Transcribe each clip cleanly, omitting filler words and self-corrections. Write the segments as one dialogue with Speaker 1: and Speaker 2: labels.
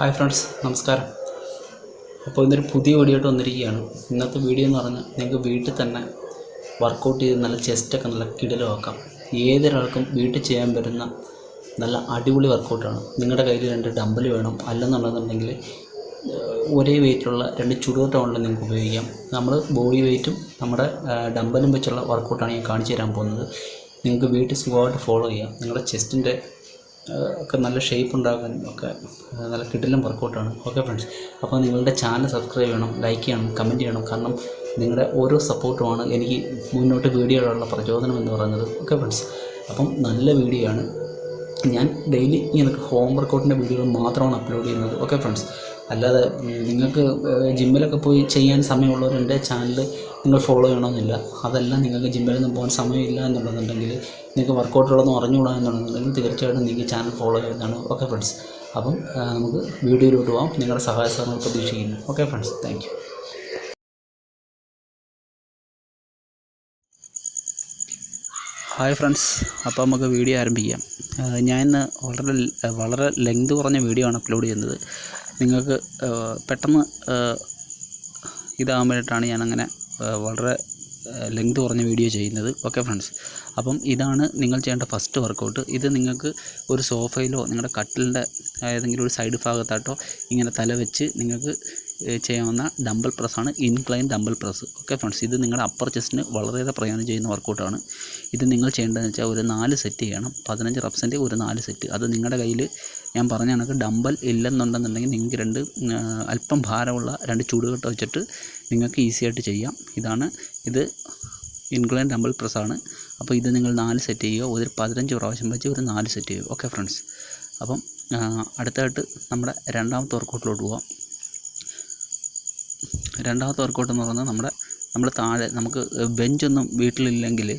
Speaker 1: Hi friends, നമസ്കാരം. അപ്പോൾ ഇന്നൊരു പുതിയ വീഡിയോ ആയിട്ട് വന്നിരിക്കുകയാണ്. ഇന്നത്തെ വീഡിയോ എന്ന് പറഞ്ഞാൽ നിങ്ങൾക്ക് വീട്ടിൽ തന്നെ വർക്കൗട്ട് ചെയ്ത് നല്ല ചെസ്റ്റൊക്കെ നല്ല കിടിലമാക്കാം. ഏതൊരാൾക്കും വീട്ടിൽ ചെയ്യാൻ പറ്റുന്ന നല്ല അടിപൊളി വർക്കൗട്ടാണ്. നിങ്ങളുടെ കയ്യിൽ 2 ഡമ്പൽ വേണം, അല്ലെന്നുണ്ടെന്നുണ്ടെങ്കിൽ ഒരേ വെയിറ്റുള്ള 2 ചുടുകട്ട നിങ്ങൾക്ക് ഉപയോഗിക്കാം. നമ്മൾ ബോഡി വെയ്റ്റും നമ്മുടെ ഡമ്പലും വെച്ചുള്ള വർക്കൗട്ടാണ് ഞാൻ കാണിച്ചു തരാൻ പോകുന്നത്. നിങ്ങൾക്ക് വീട്ടിൽ സുഖമായിട്ട് ഫോളോ ചെയ്യാം. നിങ്ങളുടെ ചെസ്റ്റിൻ്റെ ഒക്കെ നല്ല ഷേപ്പ് ഉണ്ടാകാനും ഒക്കെ നല്ല കിടിലൻ വർക്കൗട്ടാണ്. ഓക്കെ ഫ്രണ്ട്സ്, അപ്പോൾ നിങ്ങളുടെ ചാനൽ സബ്സ്ക്രൈബ് ചെയ്യണം, ലൈക്ക് ചെയ്യണം, കമൻറ്റ് ചെയ്യണം. കാരണം നിങ്ങളുടെ ഓരോ സപ്പോർട്ടുമാണ് എനിക്ക് മുന്നോട്ട് വീഡിയോയിലുള്ള പ്രചോദനം എന്ന് പറയുന്നത്. ഓക്കെ ഫ്രണ്ട്സ്, അപ്പം നല്ല വീഡിയോ ആണ്. ഞാൻ ഡെയിലി ഇങ്ങനെ ഹോം വർക്കൗട്ടിൻ്റെ വീഡിയോകൾ മാത്രമാണ് അപ്ലോഡ് ചെയ്യുന്നത്. ഓക്കെ ഫ്രണ്ട്സ്, അല്ലാതെ നിങ്ങൾക്ക് ജിമ്മിലൊക്കെ പോയി ചെയ്യാൻ സമയമുള്ളവർ എൻ്റെ ചാനൽ നിങ്ങൾ ഫോളോ ചെയ്യണമെന്നില്ല. അതല്ല, നിങ്ങൾക്ക് ജിമ്മിലൊന്നും പോകാൻ സമയമില്ല എന്നുണ്ടെന്നുണ്ടെങ്കിൽ, നിങ്ങൾക്ക് വർക്കൗട്ടുകളൊന്നും അറിഞ്ഞുകൂടാ എന്നുണ്ടെന്നുണ്ടെങ്കിൽ തീർച്ചയായിട്ടും നിങ്ങൾക്ക് ചാനൽ ഫോളോ ചെയ്യുന്നതാണ്. ഓക്കെ ഫ്രണ്ട്സ്, അപ്പം നമുക്ക് വീഡിയോയിലോട്ട് പോകാം. നിങ്ങളുടെ സഹായ സഹകരണം പ്രതീക്ഷിക്കുന്നു. Okay friends, thank you. Hi friends, അപ്പോൾ നമുക്ക് വീഡിയോ ആരംഭിക്കാം. ഞാൻ ഇന്ന് വളരെ ലെങ്ത് കുറഞ്ഞ വീഡിയോ ആണ് അപ്ലോഡ് ചെയ്യുന്നത്. നിങ്ങൾക്ക് പെട്ടെന്ന് ഇതാകാൻ വേണ്ടിയിട്ടാണ് ഞാനങ്ങനെ വളരെ ലെങ്ത് കുറഞ്ഞ വീഡിയോ ചെയ്യുന്നത്. ഓക്കെ ഫ്രണ്ട്സ്, അപ്പം ഇതാണ് നിങ്ങൾ ചെയ്യേണ്ട ഫസ്റ്റ് വർക്കൗട്ട്. ഇത് നിങ്ങൾക്ക് ഒരു സോഫയിലോ നിങ്ങളുടെ കട്ടിലിൻ്റെ ഏതെങ്കിലും ഒരു സൈഡ് ഭാഗത്തായിട്ടോ ഇങ്ങനെ തല വെച്ച് നിങ്ങൾക്ക് ചെയ്യാവുന്ന ഡമ്പൽ പ്രസ്സാണ്, incline dumbbell press. Okay friends, ഇത് നിങ്ങളുടെ അപ്പർ ചെസ്റ്റിന് വളരെയേറെ പ്രയോജനം ചെയ്യുന്ന വർക്കൗട്ടാണ്. ഇത് നിങ്ങൾ ചെയ്യേണ്ടതെന്ന് വെച്ചാൽ ഒരു 4 സെറ്റ് ചെയ്യണം. 15 റെപ്സിൻ്റെ ഒരു 4 സെറ്റ്. അത് നിങ്ങളുടെ കയ്യിൽ ഞാൻ പറഞ്ഞ കണക്ക് ഡമ്പൽ ഇല്ലെന്നുണ്ടെന്നുണ്ടെങ്കിൽ നിങ്ങൾക്ക് 2 അല്പം ഭാരമുള്ള 2 ചൂടുകട്ട വെച്ചിട്ട് നിങ്ങൾക്ക് ഈസി ആയിട്ട് ചെയ്യാം. ഇത് ഇൻക്ലൈൻ ഡമ്പൽ പ്രസ്സാണ്. അപ്പോൾ ഇത് നിങ്ങൾ 4 സെറ്റ് ചെയ്യുക. ഒരു 15 പ്രാവശ്യം വെച്ച് ഒരു 4 സെറ്റ് ചെയ്യുക. ഓക്കെ ഫ്രണ്ട്സ്, അപ്പം അടുത്തായിട്ട് നമ്മുടെ രണ്ടാമത്തെ വർക്കൗട്ടിലോട്ട് പോകാം. രണ്ടാമത്തെ വർക്കൗട്ട് എന്ന് പറയുന്നത് നമ്മൾ താഴെ നമുക്ക് ബെഞ്ചൊന്നും വീട്ടിലില്ലെങ്കിൽ,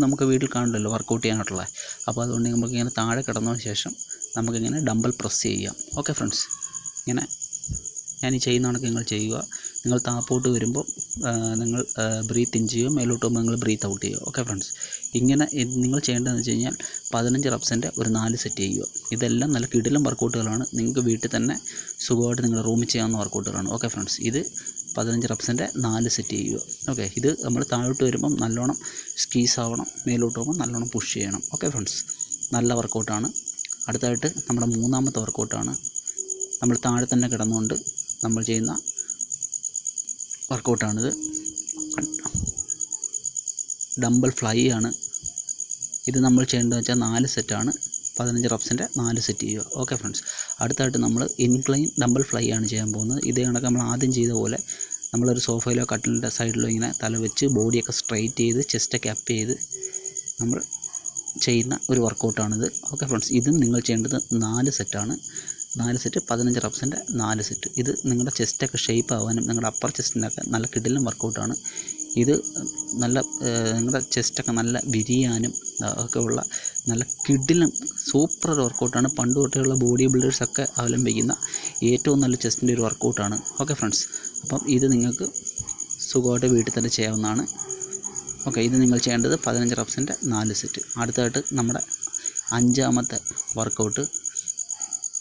Speaker 1: നമുക്ക് വീട്ടിൽ കാണില്ലല്ലോ വർക്കൗട്ട് ചെയ്യാനായിട്ടുള്ള. അപ്പോൾ അതുകൊണ്ട് നമുക്കിങ്ങനെ താഴെ കിടന്നതിന് ശേഷം നമുക്കിങ്ങനെ ഡമ്പൽ പ്രസ് ചെയ്യാം. ഓക്കെ ഫ്രണ്ട്സ്, ഇങ്ങനെ ഞാൻ ഈ ചെയ്യുന്ന കണക്ക് നിങ്ങൾ ചെയ്യുക. നിങ്ങൾ താപ്പോട്ട് വരുമ്പോൾ നിങ്ങൾ ബ്രീത്ത് ഇൻ ചെയ്യുക, മേലോട്ട് പോകുമ്പോൾ നിങ്ങൾ ബ്രീത്ത് ഔട്ട് ചെയ്യുക. ഓക്കെ ഫ്രണ്ട്സ്, ഇങ്ങനെ നിങ്ങൾ ചെയ്യേണ്ടതെന്ന് വെച്ച് കഴിഞ്ഞാൽ 15 റെപ്സിൻ്റെ ഒരു 4 സെറ്റ് ചെയ്യുക. ഇതെല്ലാം നല്ല കിടിലൻ വർക്കൗട്ടുകളാണ്. നിങ്ങൾക്ക് വീട്ടിൽ തന്നെ സുഖമായിട്ട് നിങ്ങളുടെ റൂമിൽ ചെയ്യാവുന്ന വർക്കൗട്ടുകളാണ്. ഓക്കെ ഫ്രണ്ട്സ്, ഇത് 15 റെപ്സിൻ്റെ 4 സെറ്റ് ചെയ്യുക. ഓക്കെ, ഇത് നമ്മൾ താഴോട്ട് വരുമ്പം നല്ലോണം സ്ക്വീസ് ആവണം, മേലോട്ട് പോകുമ്പോൾ നല്ലോണം പുഷ് ചെയ്യണം. ഓക്കെ ഫ്രണ്ട്സ്, നല്ല വർക്കൗട്ടാണ്. അടുത്തായിട്ട് നമ്മുടെ മൂന്നാമത്തെ വർക്കൗട്ടാണ്. നമ്മൾ താഴെ തന്നെ കിടന്നുകൊണ്ട് നമ്മൾ ചെയ്യുന്ന വർക്കൗട്ടാണിത്. ഡമ്പൽ ഫ്ലൈ ആണ്. ഇത് നമ്മൾ ചെയ്യേണ്ടതെന്ന് വെച്ചാൽ 4 സെറ്റാണ്. 15 റെപ്സിൻ്റെ 4 സെറ്റ് ചെയ്യുക. ഓക്കെ ഫ്രണ്ട്സ്, അടുത്തായിട്ട് നമ്മൾ ഇൻക്ലൈൻ ഡമ്പൽ ഫ്ലൈ ആണ് ചെയ്യാൻ പോകുന്നത്. ഇതേ കണക്ക് നമ്മൾ ആദ്യം ചെയ്ത പോലെ നമ്മളൊരു സോഫയിലോ കട്ടിലിൻ്റെ സൈഡിലോ ഇങ്ങനെ തല വെച്ച് ബോഡിയൊക്കെ സ്ട്രെയിറ്റ് ചെയ്ത് ചെസ്റ്റൊക്കെ അപ്പ് ചെയ്ത് നമ്മൾ ചെയ്യുന്ന ഒരു വർക്കൗട്ടാണിത്. ഓക്കെ ഫ്രണ്ട്സ്, ഇതും നിങ്ങൾ ചെയ്യേണ്ടത് 4 സെറ്റാണ്. 4 സെറ്റ് 15 റെപ്സിൻ്റെ 4 സെറ്റ്. ഇത് നിങ്ങളുടെ ചെസ്റ്റൊക്കെ ഷേപ്പ് ആവാനും നിങ്ങളുടെ അപ്പർ ചെസ്റ്റിനൊക്കെ നല്ല കിടിലൻ വർക്കൗട്ടാണ്. ഇത് നല്ല നിങ്ങളുടെ ചെസ്റ്റൊക്കെ നല്ല വിരിയാനും ഒക്കെ ഉള്ള നല്ല കിടിലൻ സൂപ്പർ വർക്കൗട്ടാണ്. പണ്ട് തൊട്ടേയുള്ള ബോഡി ബിൽഡേഴ്സൊക്കെ അവലംബിക്കുന്ന ഏറ്റവും നല്ല ചെസ്റ്റിൻ്റെ ഒരു വർക്കൗട്ടാണ്. ഓക്കെ ഫ്രണ്ട്സ്, അപ്പം ഇത് നിങ്ങൾക്ക് സുഖമായിട്ട് വീട്ടിൽ തന്നെ ചെയ്യാവുന്നതാണ്. ഓക്കെ, ഇത് നിങ്ങൾ ചെയ്യേണ്ടത് 15 റെപ്സിൻ്റെ 4 സെറ്റ്. അടുത്തായിട്ട് നമ്മുടെ 5ാമത്തെ വർക്കൗട്ട്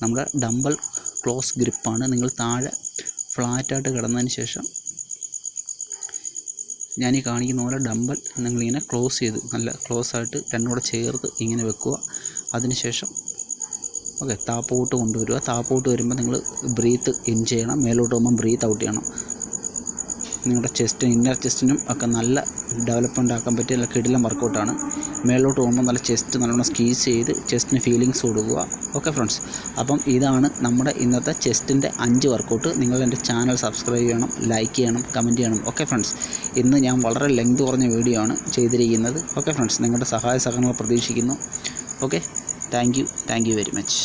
Speaker 1: നമ്മുടെ ഡമ്പൽ ക്ലോസ് ഗ്രിപ്പാണ്. നിങ്ങൾ താഴെ ഫ്ലാറ്റായിട്ട് കിടന്നതിന് ശേഷം ഞാൻ ഈ കാണിക്കുന്ന പോലെ ഡമ്പൽ നിങ്ങളിങ്ങനെ ക്ലോസ് ചെയ്ത് നല്ല ക്ലോസ് ആയിട്ട് രണ്ടും കൂടെ ചേർത്ത് ഇങ്ങനെ വെക്കുക. അതിനുശേഷം ഓക്കെ താപ്പോട്ട് കൊണ്ടുവരിക. താപ്പോട്ട് വരുമ്പോൾ നിങ്ങൾ ബ്രീത്ത് ഇൻ ചെയ്യണം, മേലോട്ട് പോകുമ്പോൾ ബ്രീത്ത് ഔട്ട് ചെയ്യണം. നിങ്ങളുടെ ചെസ്റ്റിനും ഇന്നർ ചെസ്റ്റിനും ഒക്കെ നല്ല ഡെവലപ്മെൻ്റ് ആക്കാൻ പറ്റിയ നല്ല കിടിലൻ വർക്കൗട്ടാണ്. മേലോട്ട് പോകുമ്പോൾ നല്ല ചെസ്റ്റ് നല്ലോണം സ്ക്വീസ് ചെയ്ത് ചെസ്റ്റിന് ഫീലിങ്സ് കൊടുക്കുക. ഓക്കെ ഫ്രണ്ട്സ്, അപ്പം ഇതാണ് നമ്മുടെ ഇന്നത്തെ ചെസ്റ്റിൻ്റെ 5 വർക്കൗട്ട്. നിങ്ങൾ എൻ്റെ ചാനൽ സബ്സ്ക്രൈബ് ചെയ്യണം, ലൈക്ക് ചെയ്യണം, കമൻറ്റ് ചെയ്യണം. ഓക്കെ ഫ്രണ്ട്സ്, ഇന്ന് ഞാൻ വളരെ ലെങ്ത് കുറഞ്ഞ വീഡിയോ ആണ് ചെയ്തിരിക്കുന്നത്. ഓക്കെ ഫ്രണ്ട്സ്, നിങ്ങളുടെ സഹായ സഹകരണങ്ങൾ പ്രതീക്ഷിക്കുന്നു. Okay, thank you very much.